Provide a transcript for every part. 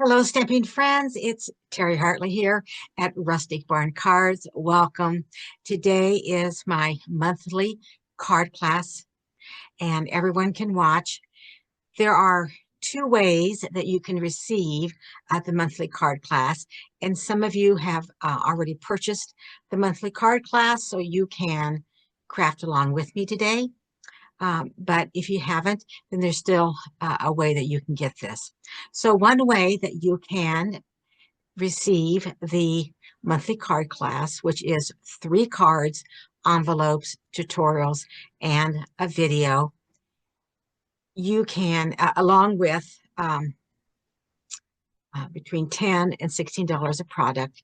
Hello, Stamping friends. It's Terry Hartley here at Rustic Barn Cards. Welcome. Today is my monthly card class, and everyone can watch. There are two ways that you can receive the monthly card class, and some of you have already purchased the monthly card class, so you can craft along with me today. But if you haven't, then there's still a way that you can get this. So one way that you can receive the monthly card class, which is 3 cards, envelopes, tutorials, and a video, you can, along with between $10 and $16 a product,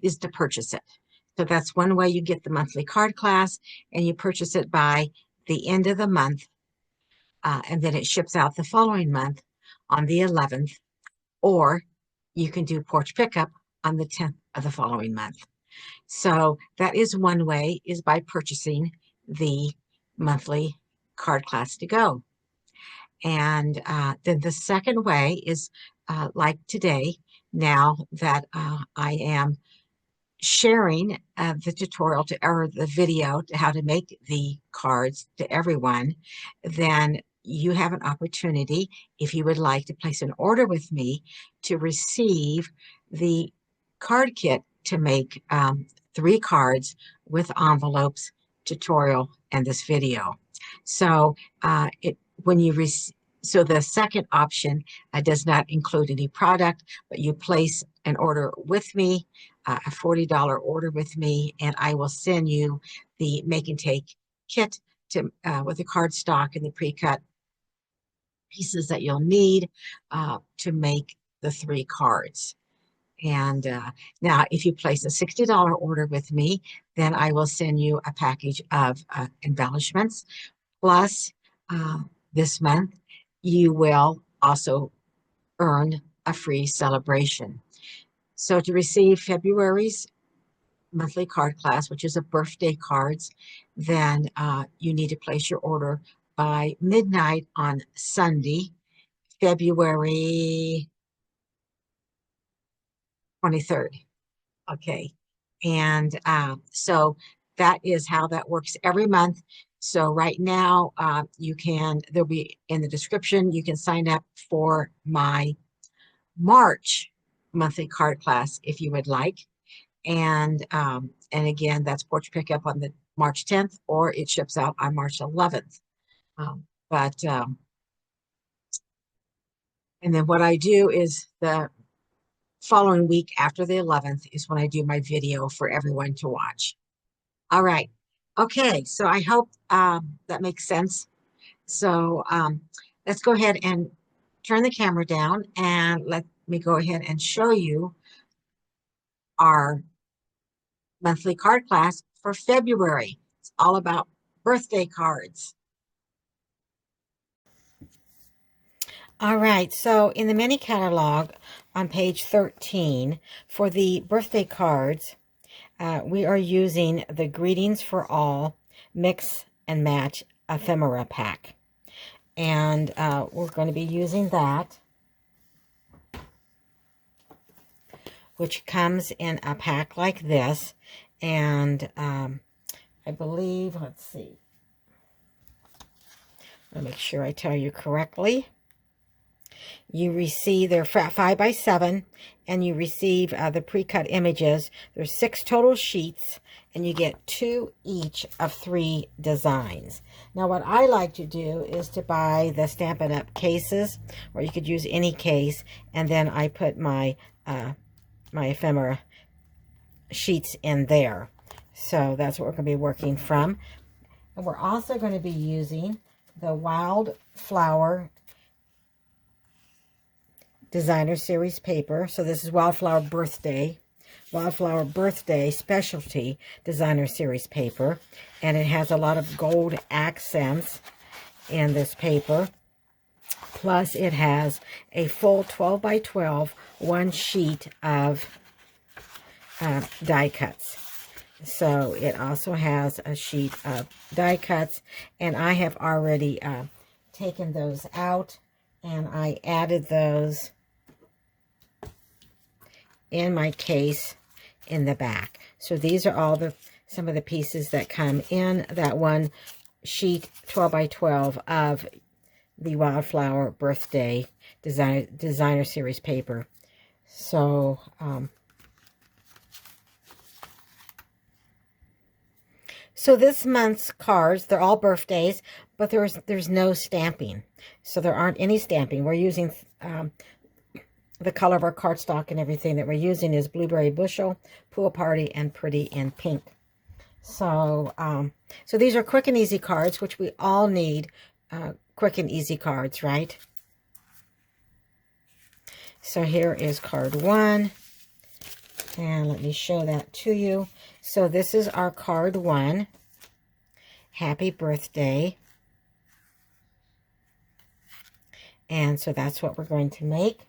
is to purchase it. So that's one way you get the monthly card class, and you purchase it by the end of the month, and then it ships out the following month on the 11th, or you can do porch pickup on the 10th of the following month. So that is one way, is by purchasing the monthly card class to go. And then the second way is like today, now that I am sharing the tutorial or the video to how to make the cards to everyone, then you have an opportunity, if you would like to place an order with me, to receive the card kit to make 3 cards with envelopes, tutorial, and this video. So so the second option does not include any product, but you place an order with me, a $40 order with me, and I will send you the make and take kit to with the cardstock and the pre-cut pieces that you'll need to make the 3 cards. And now, if you place a $60 order with me, then I will send you a package of embellishments. Plus, this month, you will also earn a free celebration. So to receive February's monthly card class, which is a birthday cards, then you need to place your order by midnight on Sunday, February 23rd. Okay. And so that is how that works every month. So right now, there'll be in the description, you can sign up for my March monthly card class if you would like. And again, that's porch pickup on the March 10th, or it ships out on March 11th. And then what I do is the following week after the 11th is when I do my video for everyone to watch. All right. Okay. So I hope that makes sense. So let's go ahead and turn the camera down, and let me go ahead and show you our monthly card class for February. It's all about birthday cards. All right, so in the mini catalog on page 13 for the birthday cards, we are using the Greetings for All Mix and Match Ephemera pack. And we're going to be using that, which comes in a pack like this. And I believe, let's see, I'll make sure I tell you correctly. You receive, they're 5 by 7, and you receive the pre-cut images. There's 6 total sheets, and you get 2 each of 3 designs. Now, what I like to do is to buy the Stampin' Up! Cases, or you could use any case, and then I put my my ephemera sheets in there. So that's what we're going to be working from. And we're also going to be using the Wildflower Designer Series paper. So this is Wildflower Birthday Specialty Designer Series paper. And it has a lot of gold accents in this paper. Plus it has a full 12 by 12 one sheet of die cuts. So it also has a sheet of die cuts, and I have already taken those out, and I added those in my case in the back. So these are all some of the pieces that come in that one sheet 12 by 12 of the Wildflower Birthday Designer Series paper. So, so this month's cards, they're all birthdays, but there's no stamping. So there aren't any stamping. We're using the color of our cardstock and everything that we're using is Blueberry Bushel, Pool Party, and Pretty in Pink. So, so these are quick and easy cards, which we all need quick and easy cards, right? So here is card 1, and let me show that to you. So this is our card 1. Happy birthday. And so that's what we're going to make.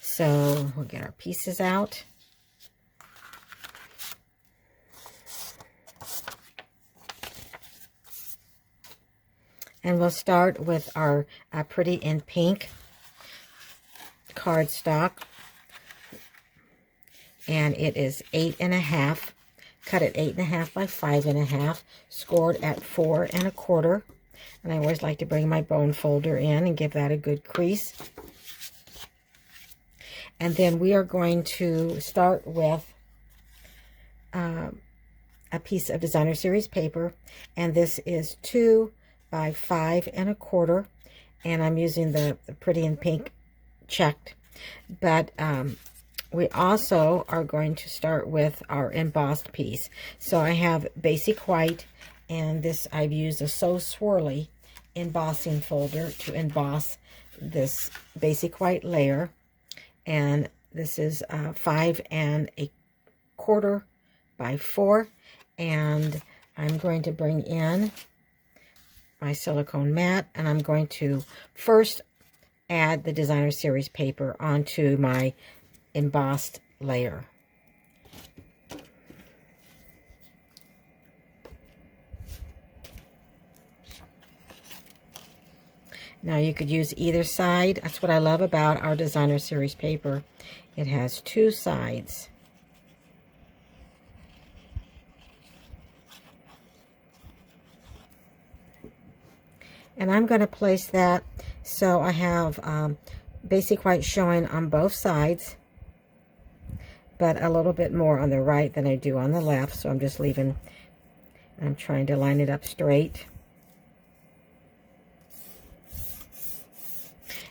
So we'll get our pieces out. And we'll start with our Pretty in Pink cardstock. And it is 8.5, cut at 8.5 by 5.5, scored at 4 1/4. And I always like to bring my bone folder in and give that a good crease. And then we are going to start with a piece of Designer Series paper. And this is 2 by 5 1/4. And I'm using the Pretty in Pink checked. But we also are going to start with our embossed piece. So I have Basic White, and this I've used a So Swirly embossing folder to emboss this Basic White layer. And this is 5 1/4 by 4. And I'm going to bring in my silicone mat, and I'm going to first add the Designer Series paper onto my embossed layer. Now you could use either side. That's what I love about our Designer Series paper. It has 2 sides. And I'm going to place that so I have Basic White showing on both sides, but a little bit more on the right than I do on the left. So I'm just leaving, I'm trying to line it up straight.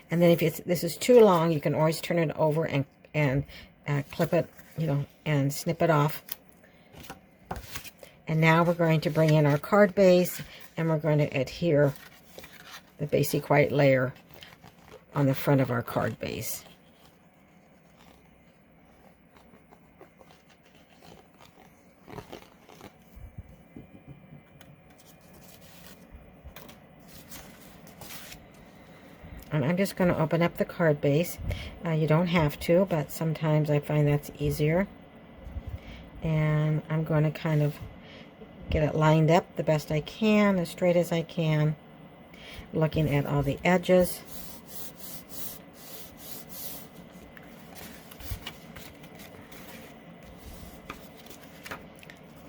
And then if this is too long, you can always turn it over and clip it, you know, and snip it off. And now we're going to bring in our card base, and we're going to adhere the Basic White layer on the front of our card base. And I'm just going to open up the card base. You don't have to, but sometimes I find that's easier. And I'm going to kind of get it lined up the best I can, as straight as I can, looking at all the edges.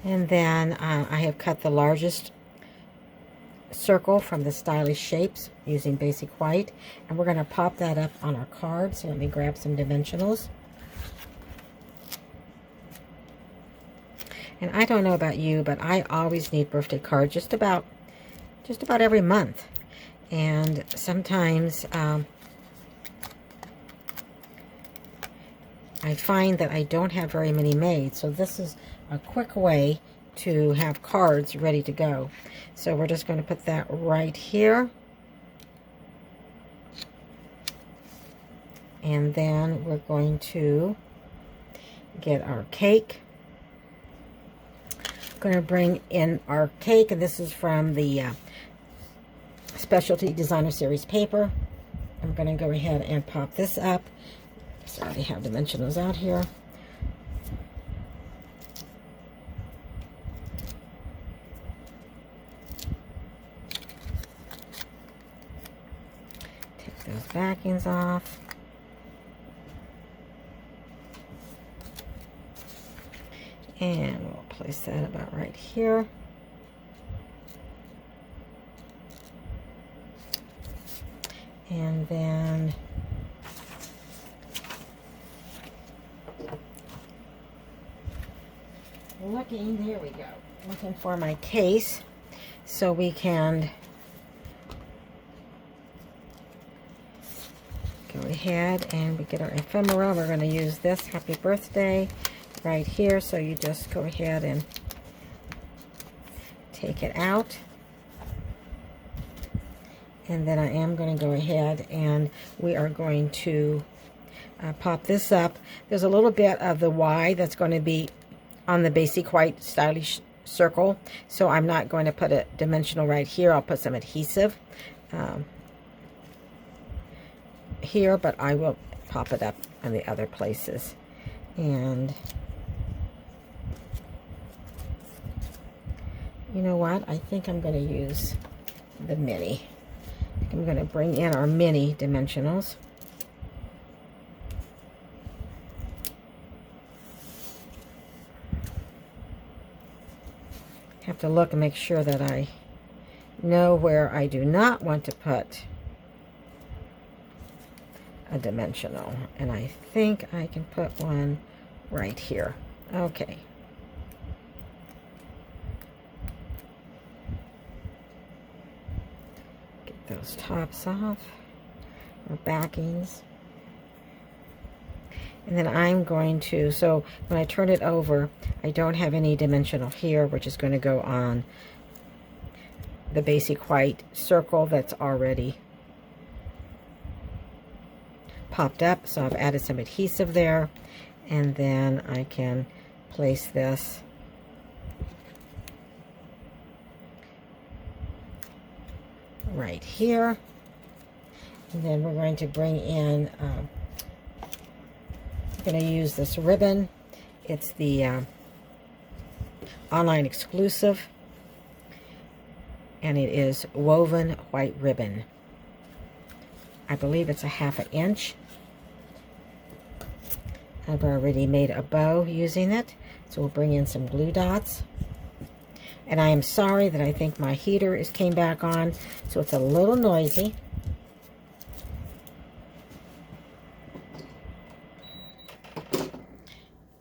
And then I have cut the largest circle from the Stylish Shapes using Basic White, and we're going to pop that up on our card. So let me grab some dimensionals. And I don't know about you, but I always need birthday cards just about every month. And sometimes I find that I don't have very many made, so this is a quick way to have cards ready to go. So we're just going to put that right here. And then we're going to get our cake. Going to bring in our cake, and this is from the Specialty Designer Series paper. I'm going to go ahead and pop this up. So I already have dimensionals out here. Take those backings off. And we'll place that about right here. And then there we go. Looking for my case so we can go ahead and we get our ephemera. We're going to use this Happy Birthday right here. So you just go ahead and take it out. And then I am going to go ahead and we are going to pop this up. There's a little bit of the Y that's going to be on the basic white stylish circle, so I'm not going to put a dimensional right here. I'll put some adhesive here, but I will pop it up on the other places. And you know what? I think I'm going to use the mini. I'm going to bring in our mini dimensionals. Have to look and make sure that I know where I do not want to put a dimensional. And I think I can put one right here. Okay. Get those tops off, or backings. And then I'm going to, so when I turn it over, I don't have any dimensional here, which is going to go on the basic white circle that's already popped up. So I've added some adhesive there, and then I can place this right here. And then we're going to bring in going to use this ribbon. It's the online exclusive, and it is woven white ribbon. I believe it's a 1/2 inch. I've already made a bow using it, so we'll bring in some glue dots. And I am sorry that I think my heater came back on, so it's a little noisy.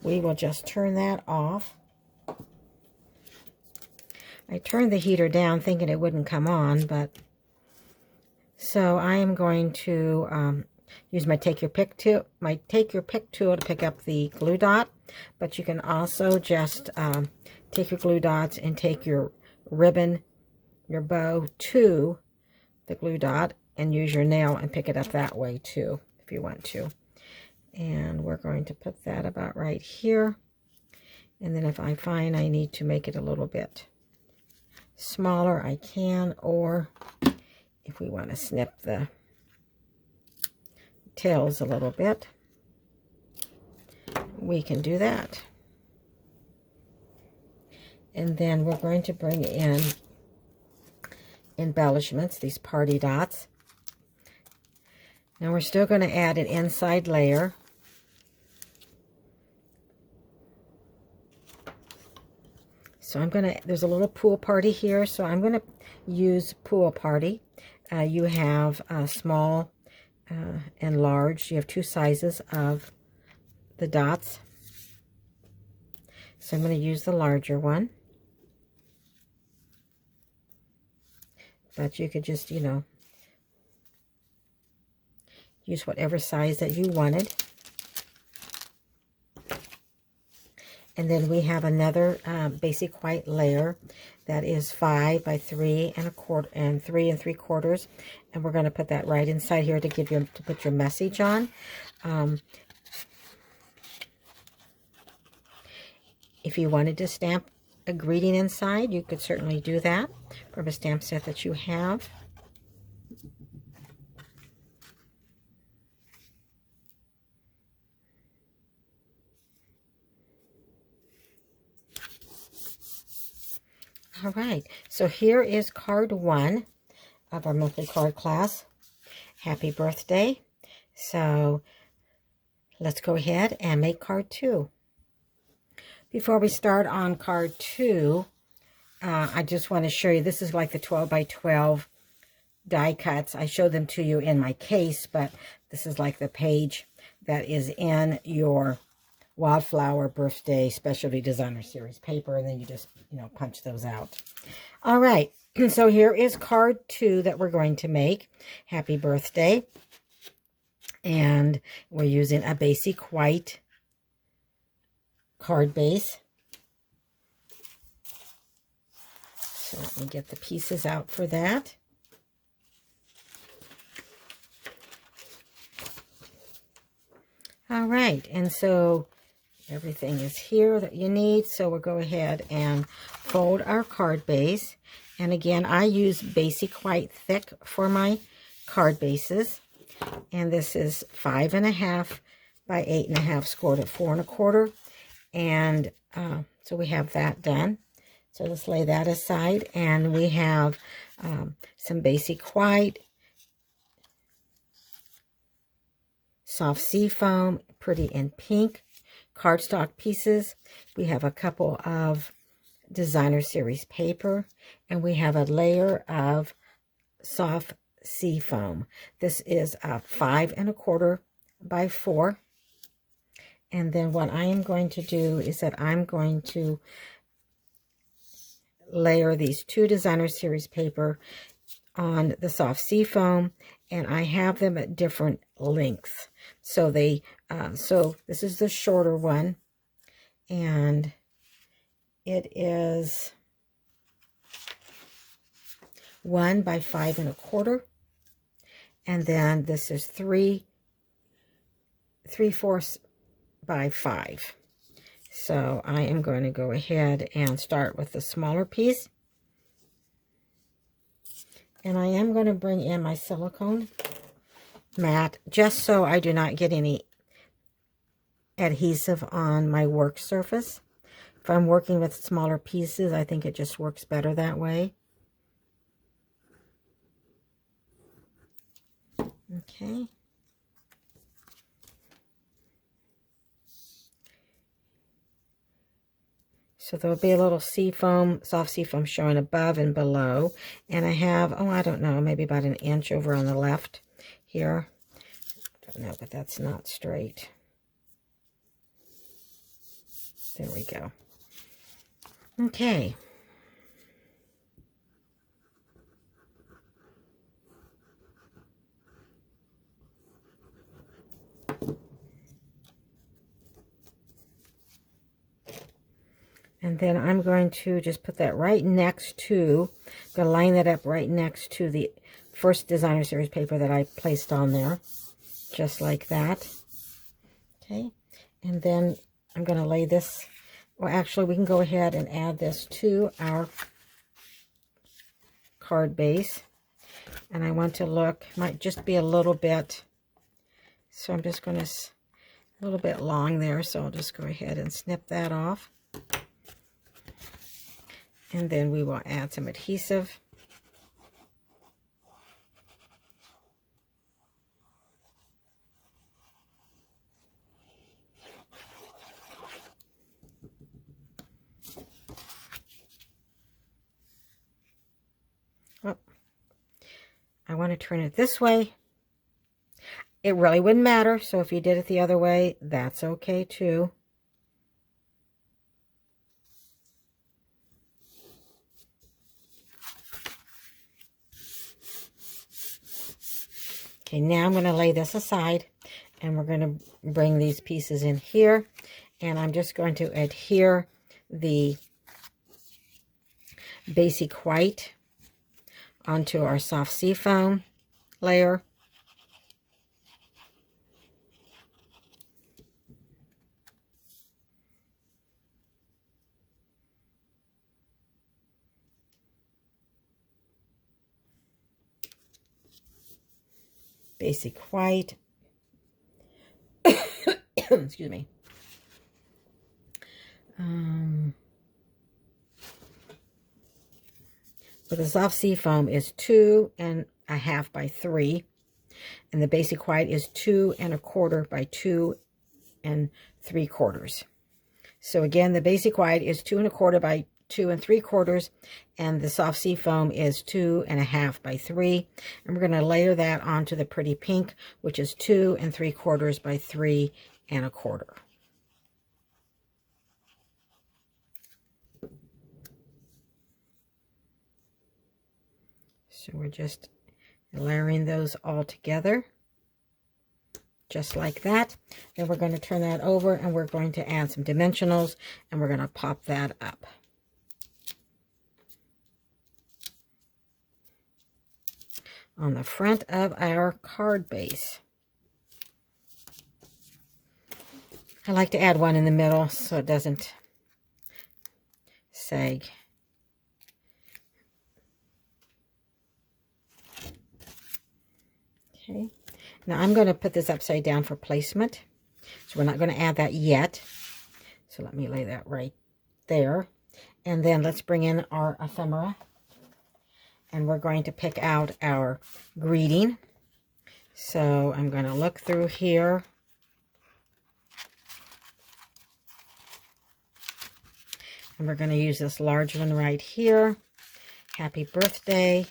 We will just turn that off. I turned the heater down thinking it wouldn't come on, but so I am going to use my take your pick tool to pick up the glue dot, but you can also just take your glue dots and take your ribbon, your bow to the glue dot and use your nail and pick it up that way too if you want to. And we're going to put that about right here. And then if I find I need to make it a little bit smaller, I can. Or if we want to snip the tails a little bit, we can do that. And then we're going to bring in embellishments, these party dots. Now we're still going to add an inside layer. So I'm going to, there's a little pool party here, so I'm going to use pool party. You have small and large. You have two sizes of the dots. So I'm going to use the larger one. But you could just, you know, use whatever size that you wanted. And then we have another basic white layer that is 5 by 3 1/4 and 3 3/4, and we're going to put that right inside here to give you to put your message on. If you wanted to stamp a greeting inside, you could certainly do that from a stamp set that you have. All right, so here is card 1 of our monthly card class. Happy birthday. So let's go ahead and make card 2. Before we start on card 2, I just want to show you, this is like the 12 by 12 die cuts. I showed them to you in my case, but this is like the page that is in your Wildflower Birthday Specialty Designer Series paper, and then you just, punch those out. All right, so here is card 2 that we're going to make. Happy birthday. And we're using a basic white card base. So let me get the pieces out for that. All right, and so everything is here that you need. So we'll go ahead and fold our card base. And again, I use basic white thick for my card bases. And this is 5.5 by 8.5 scored at 4 1/4. And so we have that done. So let's lay that aside. And we have some basic white, soft sea foam, pretty in pink, cardstock pieces. We have a couple of Designer Series paper, and we have a layer of soft sea foam. This is a 5 1/4 by 4. And then what I am going to do is that I'm going to layer these 2 Designer Series paper on the soft sea foam, and I have them at different lengths. So so this is the shorter one, and it is 1 by 5 1/4, and then this is 3/4 by 5. So I am going to go ahead and start with the smaller piece. And I am going to bring in my silicone mat just so I do not get any adhesive on my work surface. If I'm working with smaller pieces, I think it just works better that way. Okay. So there'll be a little sea foam, soft sea foam showing above and below. And I have, I don't know, maybe about 1 inch over on the left here. Don't know, but that's not straight. There we go. Okay. And then I'm going to just put that right next to, I'm going to line that up right next to the first Designer Series paper that I placed on there. Just like that. Okay. And then I'm going to lay this, well, actually, we can go ahead and add this to our card base. And I want to look, might just be a little bit, so I'm just going to, a little bit long there, so I'll just go ahead and snip that off. And then we will add some adhesive. Oh, I want to turn it this way. It really wouldn't matter, so if you did it the other way, that's okay too. Okay, now I'm going to lay this aside, and we're going to bring these pieces in here, and I'm just going to adhere the basic white onto our soft sea foam layer. Basic white. Excuse me. So the soft sea foam is 2.5 by 3, and the basic white is 2 1/4 by 2 3/4. So again, the basic white is 2 1/4 by 2 3/4, and the soft sea foam is 2 1/2 by 3. And we're going to layer that onto the pretty pink, which is 2 3/4 by 3 1/4. So we're just layering those all together, just like that. Then we're going to turn that over, and we're going to add some dimensionals, and we're going to pop that up. On the front of our card base. I like to add one in the middle so it doesn't sag. Okay, now I'm going to put this upside down for placement. So we're not going to add that yet. So let me lay that right there. And then let's bring in our ephemera. And we're going to pick out our greeting. So I'm going to look through here. And we're going to use this large one right here. Happy birthday.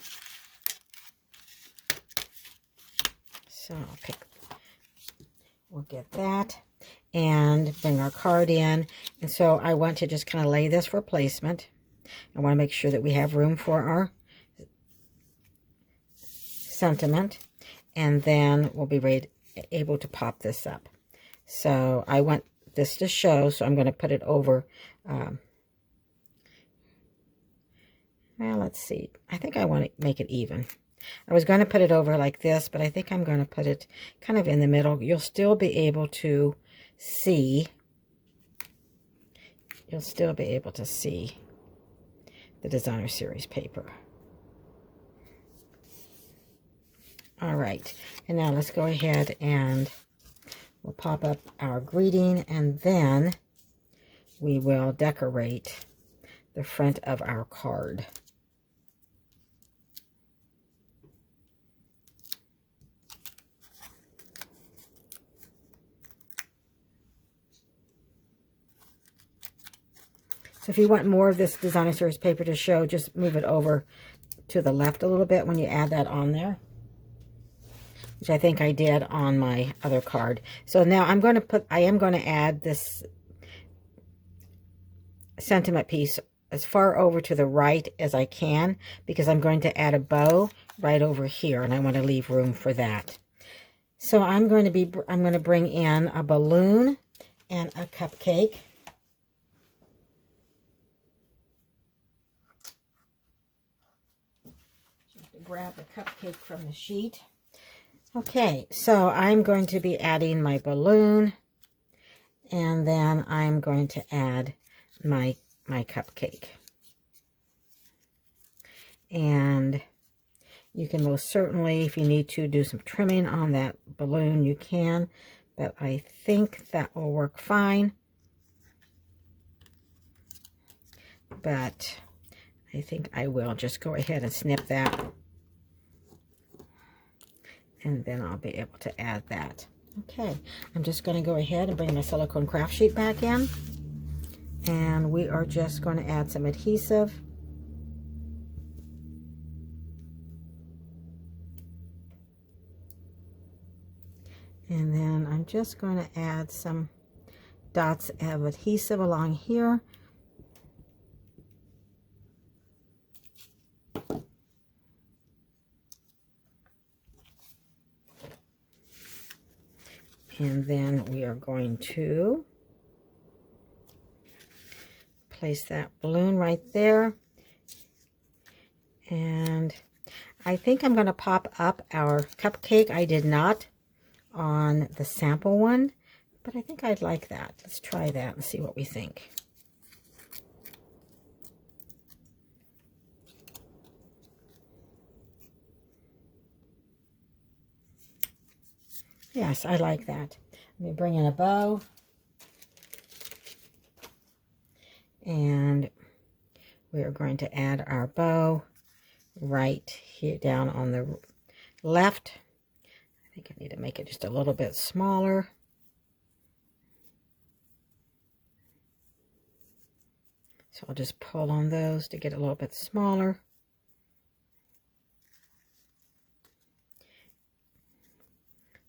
So we'll get that and bring our card in. And so I want to just kind of lay this for placement. I want to make sure that we have room for our sentiment, and then we'll be able to pop this up. So I want this to show, so I'm going to put it over. Well, let's see. I think I want to make it even. I was going to put it over like this, but I think I'm going to put it kind of in the middle. You'll still be able to see. You'll still be able to see the designer series paper. All right, and now let's go ahead and we'll pop up our greeting, and then we will decorate the front of our card. So if you want more of this designer series paper to show, just move it over to the left a little bit when you add that on there, which I think I did on my other card. So now I am going to add this sentiment piece as far over to the right as I can, because I'm going to add a bow right over here, and I want to leave room for that. So I'm going to bring in a balloon and a cupcake. Grab the cupcake from the sheet. Okay, so I'm going to be adding my balloon, and then I'm going to add my cupcake. And you can most certainly, if you need to, do some trimming on that balloon, you can, but I think that will work fine. But I think I will just go ahead and snip that, and then I'll be able to add that. Okay, I'm just going to go ahead and bring my silicone craft sheet back in, and we are just going to add some adhesive. And then I'm just going to add some dots of adhesive along here. And then we are going to place that balloon right there. And I think I'm going to pop up our cupcake. I did not on the sample one, but I think I'd like that. Let's try that and see what we think. Yes, I like that. Let me bring in a bow. And we are going to add our bow right here down on the left. I think I need to make it just a little bit smaller. So I'll just pull on those to get a little bit smaller.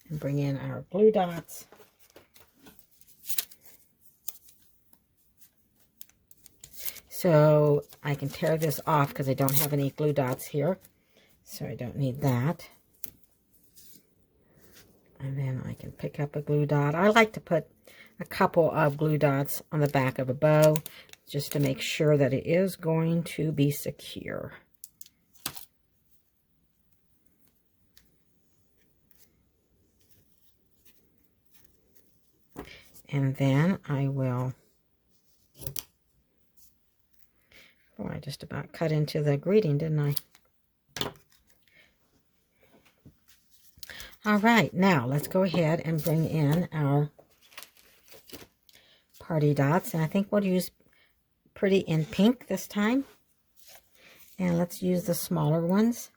And bring in our glue dots. So I can tear this off because I don't have any glue dots here. So I don't need that. And then I can pick up a glue dot. I like to put a couple of glue dots on the back of a bow just to make sure that it is going to be secure. And then I will, oh, I just about cut into the greeting, didn't I? All right, now let's go ahead and bring in our party dots. And I think we'll use Pretty in Pink this time. And let's use the smaller ones.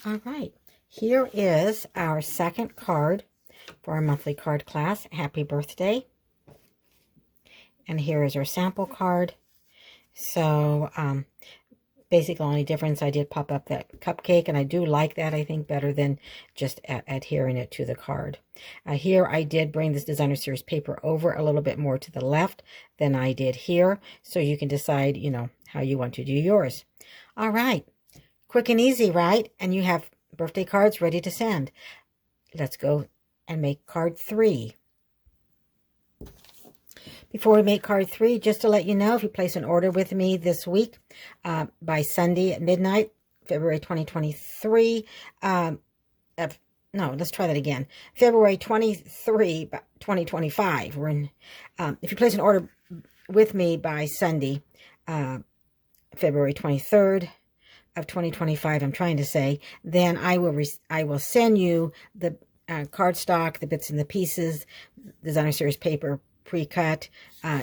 All right, here is our second card for our monthly card class. Happy birthday. And here is our sample card. So basically the only difference, I did pop up that cupcake, and I do like that, I think, better than just adhering it to the card. Here I did bring this designer series paper over a little bit more to the left than I did here, so you can decide, you know, how you want to do yours. All right, quick and easy, right? And you have birthday cards ready to send. Let's go and make card 3. Before we make card 3, just to let you know, if you place an order with me this week by Sunday at midnight, February 2023, no, let's try that again. February 23, 2025. We're in, if you place an order with me by Sunday, February 23rd of 2025, I'm trying to say, then I will send you the cardstock, the bits and the pieces, designer series paper, pre-cut.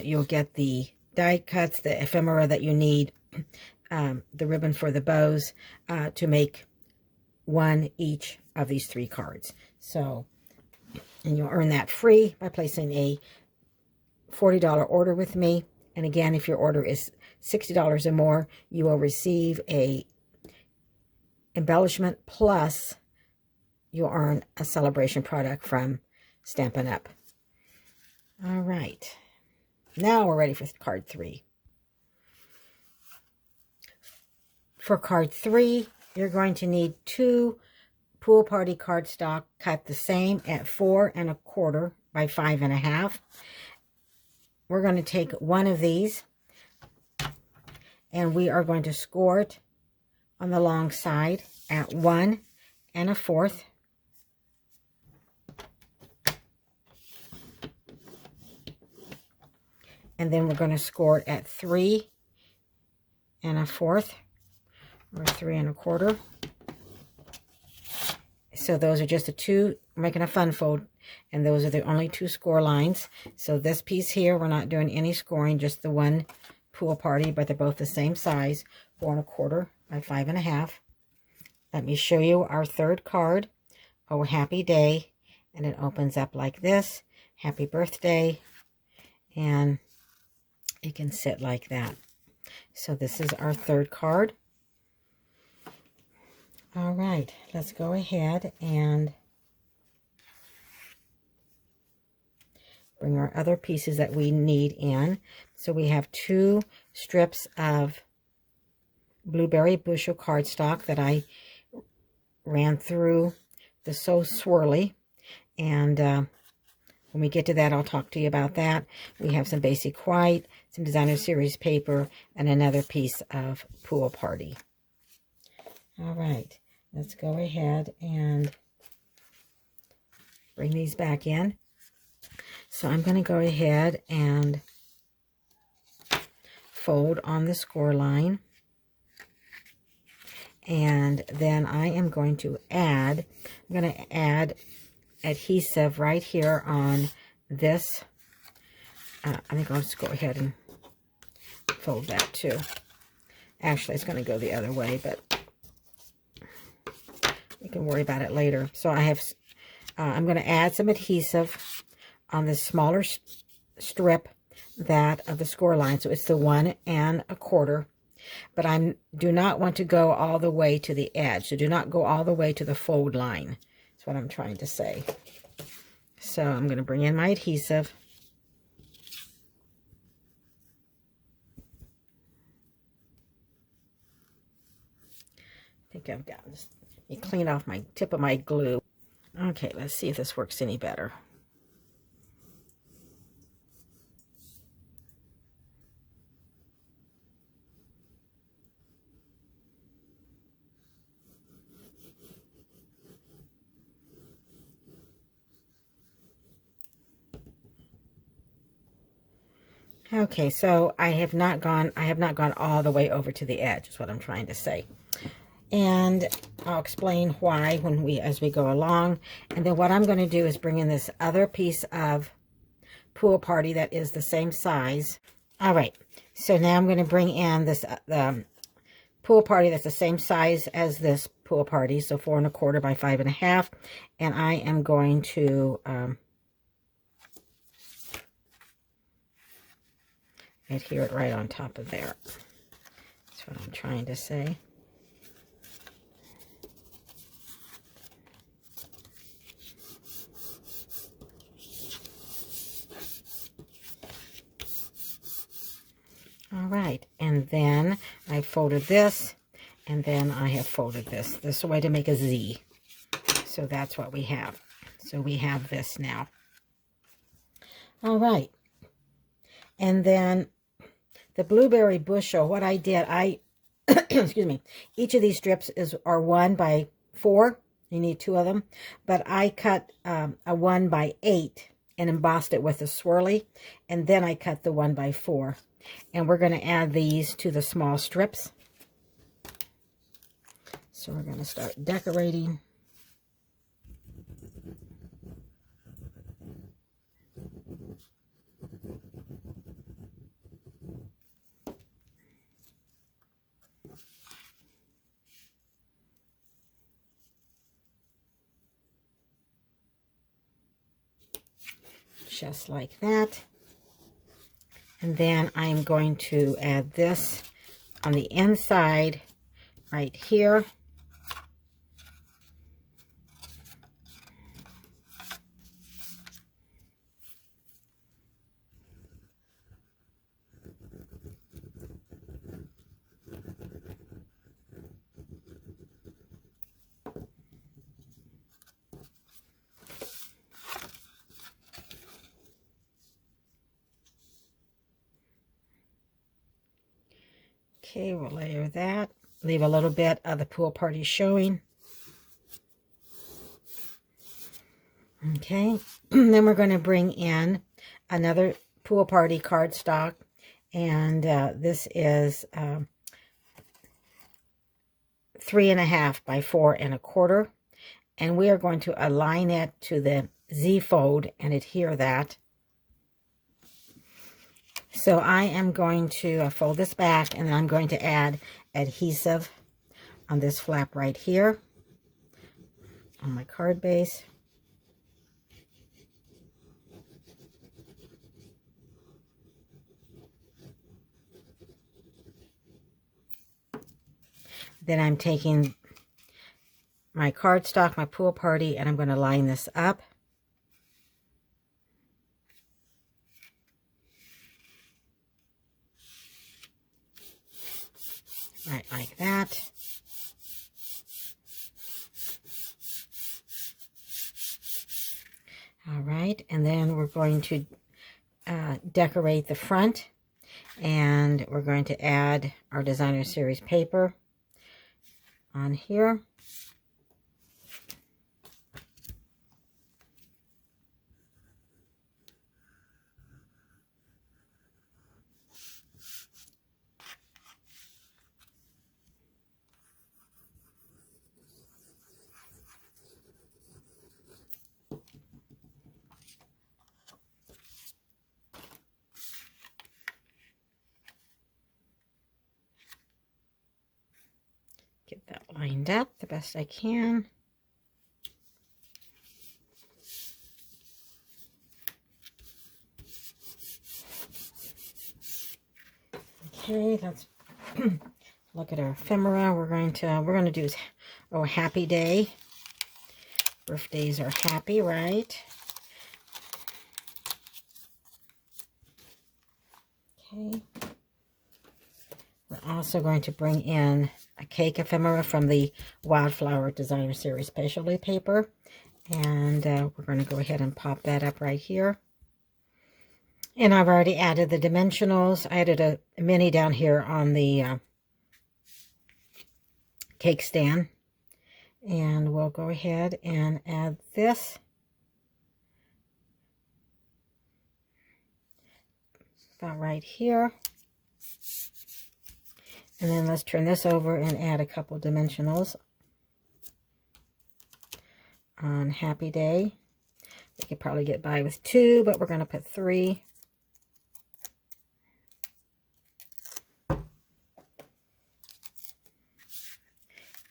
You'll get the die cuts, the ephemera that you need, the ribbon for the bows, to make one each of these 3 cards. So, and you'll earn that free by placing a $40 order with me. And again, if your order is $60 or more, you will receive a embellishment, plus you'll earn a celebration product from Stampin' Up. All right, now we're ready for card 3. For card 3, you're going to need 2 Pool Party cardstock cut the same at 4 1/4 by 5 1/2. We're going to take one of these, and we are going to score it on the long side at 1 1/4. And then we're going to score it at 3 1/4 or 3 1/4. So those are just the 2, making a fun fold, and those are the only 2 score lines. So this piece here, we're not doing any scoring, just the one Pool Party, but they're both the same size, 4 1/4 by 5 1/2. Let me show you our third card, Oh Happy Day, and it opens up like this, Happy Birthday, and it can sit like that. So this is our third card. All right, let's go ahead and bring our other pieces that we need in. So we have 2 strips of blueberry bushel cardstock that I ran through the So Swirly, and when we get to that, I'll talk to you about that. We have some basic white, some designer series paper, and another piece of Pool Party. All right, let's go ahead and bring these back in. So I'm going to go ahead and fold on the score line. And then I am going to add, adhesive right here on this I think I'll just go ahead and fold that too. Actually, it's going to go the other way, but we can worry about it later. So I have, I'm going to add some adhesive on this smaller strip that of the score line. So it's the 1 1/4. But I do not want to go all the way to the edge. So do not go all the way to the fold line. That's what I'm trying to say. So I'm going to bring in my adhesive. I think I've got this. Let me clean off my tip of my glue. Okay, let's see if this works any better. Okay, so I have not gone all the way over to the edge, is what I'm trying to say. And I'll explain why as we go along. And then what I'm going to do is bring in this other piece of Pool Party that is the same size. All right, so now I'm going to bring in this Pool Party that's the same size as this Pool Party, so 4 1/4 by 5 1/2, and I am going to adhere it right on top of there. That's what I'm trying to say. All right, and then I folded this, and then I have folded this. This is a way to make a Z. So that's what we have. So we have this now. All right. And then the blueberry bushel, what I did, excuse me, each of these strips are 1 by 4. You need 2 of them. But I cut a 1 by 8 and embossed it with a swirly. And then I cut the 1 by 4. And we're going to add these to the small strips. So we're going to start decorating. Just like that. And then I'm going to add this on the inside right here. Okay, we'll layer that. Leave a little bit of the Pool Party showing. Okay, then we're going to bring in another Pool Party cardstock. And this is 3 1/2 by 4 1/4. And we are going to align it to the Z fold and adhere that. So I am going to fold this back, and then I'm going to add adhesive on this flap right here on my card base. Then I'm taking my cardstock, my Pool Party, and I'm going to line this up. Right like that. All right, and then we're going to decorate the front, and we're going to add our Designer Series paper on here. Get that lined up the best I can. Okay, let's look at our ephemera. We're going to do happy day. Birthdays are happy, right? Okay. We're also going to bring in a cake ephemera from the Wildflower Designer Series specialty paper. And we're going to go ahead and pop that up right here. And I've already added the dimensionals. I added a mini down here on the cake stand. And we'll go ahead and add this. About right here. And then let's turn this over and add a couple dimensionals on Happy Day. We could probably get by with 2, but we're going to put 3.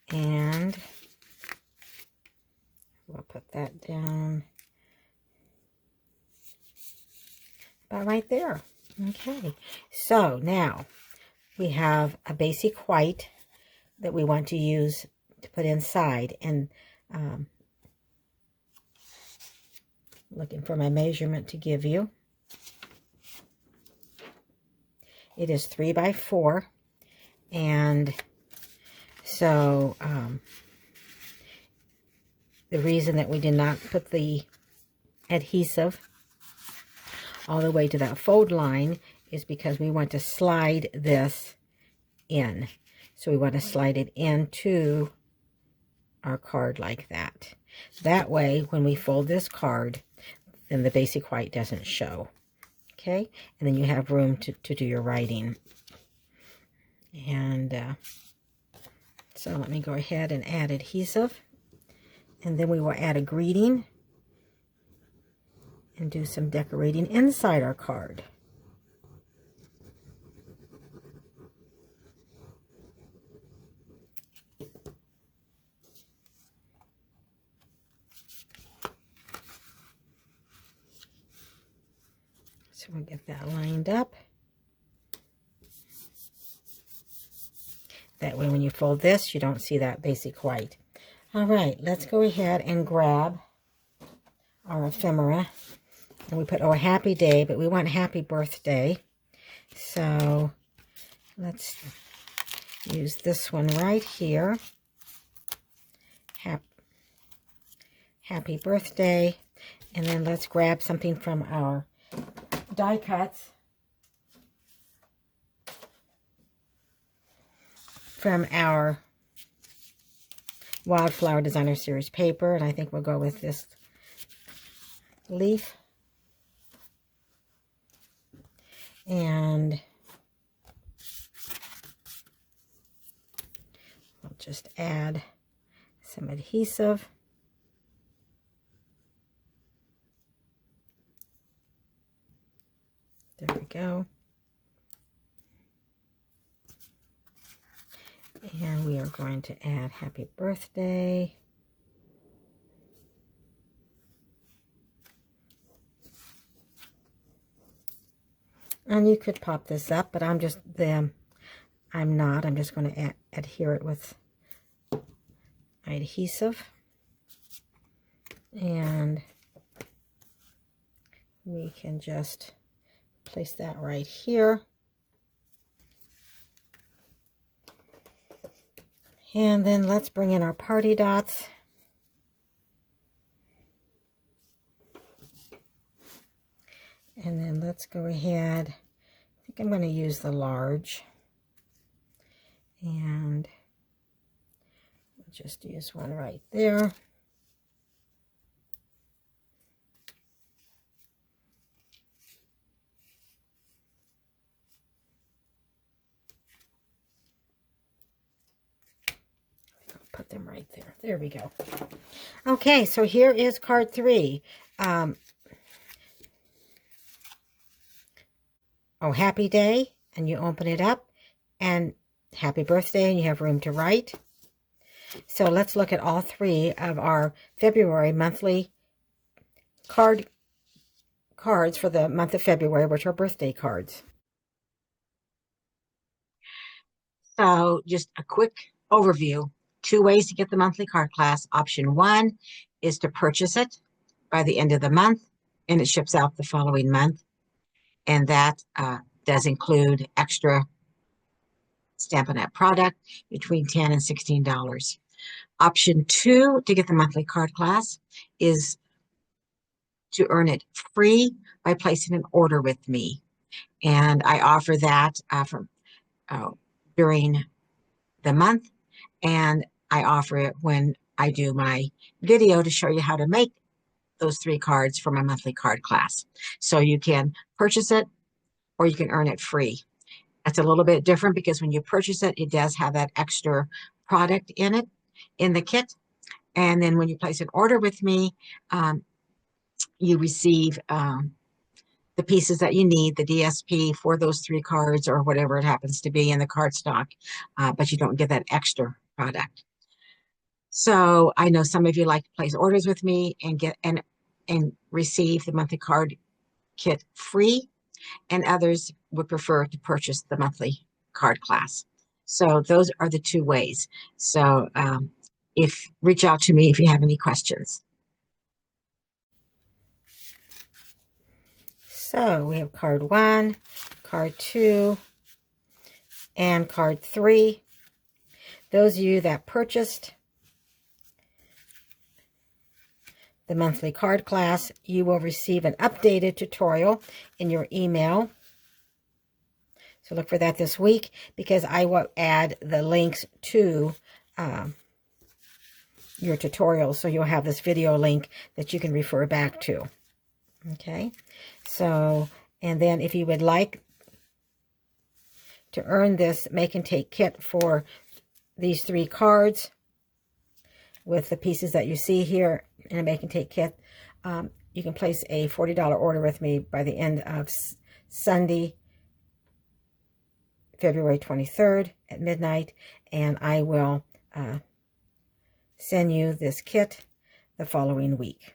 And we'll put that down about right there. Okay, so now we have a basic white that we want to use to put inside. And looking for my measurement to give you. It is 3 by 4. And so the reason that we did not put the adhesive all the way to that fold line is because we want to slide this in. So we want to slide it into our card like that. That way, when we fold this card, then the basic white doesn't show. Okay? And then you have room to do your writing. And so let me go ahead and add adhesive. And then we will add a greeting and do some decorating inside our card. So we'll get that lined up. That way when you fold this, you don't see that basic white. All right, let's go ahead and grab our ephemera. And we put, oh, a happy day, but we want happy birthday. So let's use this one right here. Happy birthday. And then let's grab something from our die cuts. From our Wildflower Designer Series paper. And I think we'll go with this leaf. And we'll just add some adhesive. There we go. And we are going to add happy birthday. And you could pop this up, but I'm just not. I'm just going to adhere it with adhesive. And we can just place that right here. And then let's bring in our party dots. And then let's go ahead. I think I'm going to use the large. And we'll just use one right there. Put them right there. There we go. Okay, so here is card 3. Oh, happy day, and you open it up, and happy birthday, and you have room to write. So let's look at all 3 of our February monthly cards for the month of February, which are birthday cards. So just a quick overview. 2 ways to get the monthly card class. Option 1 is to purchase it by the end of the month, and it ships out the following month. And that does include extra Stampin' Up product between $10 and $16. Option 2 to get the monthly card class is to earn it free by placing an order with me. And I offer that during the month, and I offer it when I do my video to show you how to make those 3 cards for my monthly card class. So you can purchase it or you can earn it free. That's a little bit different because when you purchase it, it does have that extra product in it, in the kit. And then when you place an order with me, you receive the pieces that you need, the DSP for those 3 cards or whatever it happens to be in the card stock, but you don't get that extra product. So I know some of you like to place orders with me and get and receive the monthly card kit free, and others would prefer to purchase the monthly card class. So those are the 2 ways. So reach out to me if you have any questions. So we have card 1, card 2, and card 3. Those of you that purchased the monthly card class, you will receive an updated tutorial in your email. So look for that this week, because I will add the links to your tutorial. So you'll have this video link that you can refer back to. Okay. So, and then if you would like to earn this make and take kit for these 3 cards with the pieces that you see here in a make and take kit, you can place a $40 order with me by the end of Sunday, February 23rd at midnight, and I will send you this kit the following week.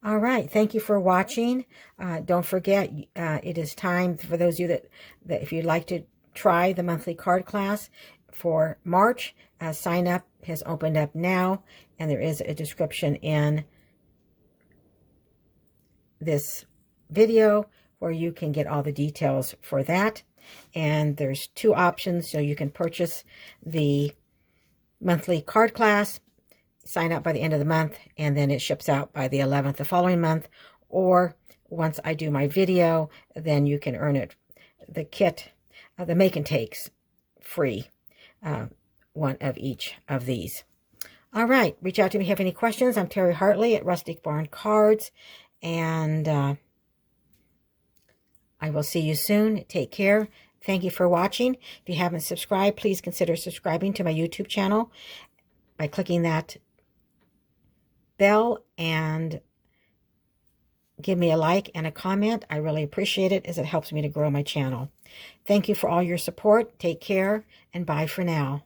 All right, thank you for watching. Don't forget, it is time for those of you that if you'd like to try the monthly card class for March, sign up has opened up now, and there is a description in this video where you can get all the details for that. And there's 2 options, so you can purchase the monthly card class, sign up by the end of the month, and then it ships out by the 11th the following month. Or once I do my video, then you can earn it, the kit, the make and takes free, 1 of each of these. All right, reach out to me if you have any questions. I'm Terry Hartley at Rustic Barn Cards, and I will see you soon. Take care. Thank you for watching. If you haven't subscribed, please consider subscribing to my YouTube channel by clicking that bell, and give me a like and a comment. I really appreciate it, as it helps me to grow my channel. Thank you for all your support. Take care, and bye for now.